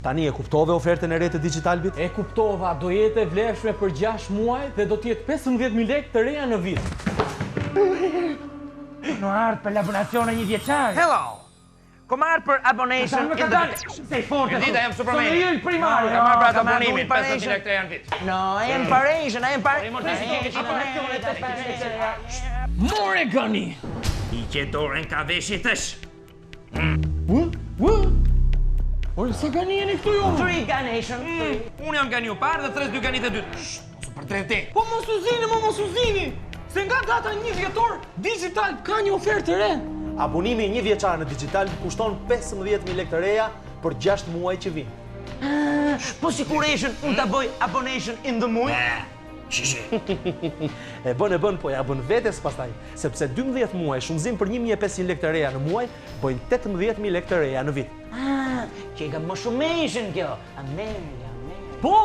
Tani e kuptove ofertën e re të Digitalbit? E kuptova, do jetë e vlefshme për 6 muaj dhe do t'jetë 15.000 lekë të reja në vit. Në ardhë për l'abonacione një vjeçar. Hello! Kom ardhë për abonation in the... Sei forte. Dita, jam Superman. Sono io il primario. Kam marrë për atë abonimin, 15.000 lekë të reja në vit. No, I am Parisian, I am More gani! I që dorën ka veshit është. Ore, sa gani jeni këtu ju? 3 Ganation. Unë jam gani u parë dhe 3 dy ganit e dytë. Mosu për 3 ti. Po mos u zini! Se nga data 1 vjetor, Digital ka një ofertë të re. Abonimi 1 vjeçar në Digital kushton 15.000 lekë të reja për 6 muaj që vinë. Po siguration, unë ta bëj abonation in the muj. Shishi. E bën, po ja bën vetes pastaj, sepse 12 muaj shumëzim për 1.500 lekë të reja në muaj, bojnë 18.000 lekë të reja në vit. Që i ka më shumation kjo. Amerika. Po,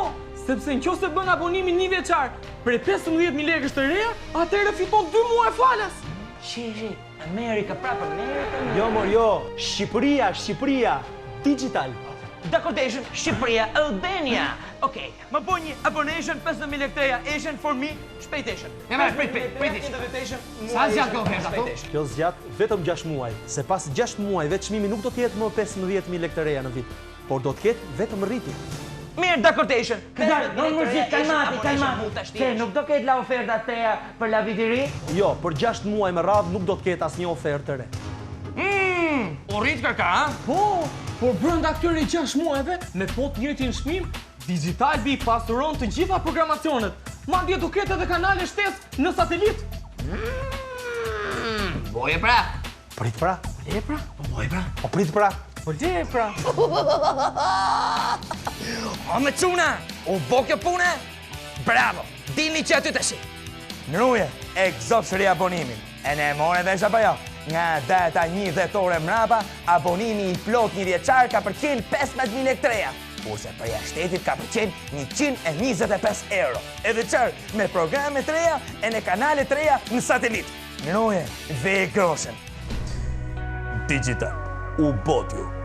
sepse nëse bën abonimin 1 vjeçar për 15.000 lekësh të reja, atëherë fiton 2 muaj falas. Shishi, Amerika, prapë Amerika. Jo, mor, jo, Shqipëria, Digital. Decodation, Shqipëria, Albania. Okej, Më bëj një abonation 15.000 lekë të reja, Asian for me, shpejtation. Prit. Sa zjatë kjo oferta këtu? Kjo zgjat vetëm 6 muaj, se pas 6 muajve çmimi nuk do të jetë më 15.000 lekë të reja në vit, por do të ketë vetëm rritje. Mirë, decodation. Kalmati. Se nuk do ketë la oferta teja për la vitiri? Jo, për 6 muaj me radhë nuk do të ketë asnjë ofertë të re. U rrit kërka, ha? Po, por brenda këtyre 6 muajve, me po të njëjtin çmim, Digitalbi pasuron të gjitha programacionet. Madje do ketë edhe kanale shtesë në satelit. Boje pra. Prit pra. Boje pra. Po prit pra. Po le pra. O me cuna, u bo kjo pune? Bravo, dilni që aty të shi. Nëruje, e gëzopë shëri abonimin. E ne more vesh apo jo? Nga data 1 dhjetore mrapa, abonimi i plot 1 vjeçar ka përqen 15.000 lekë të reja. Kurse për jashtetit ka përqen 125 euro. Edhe qërë, me programe të reja e në kanale të reja në satelit. Nëruje, ve groshen. Digital, u botju.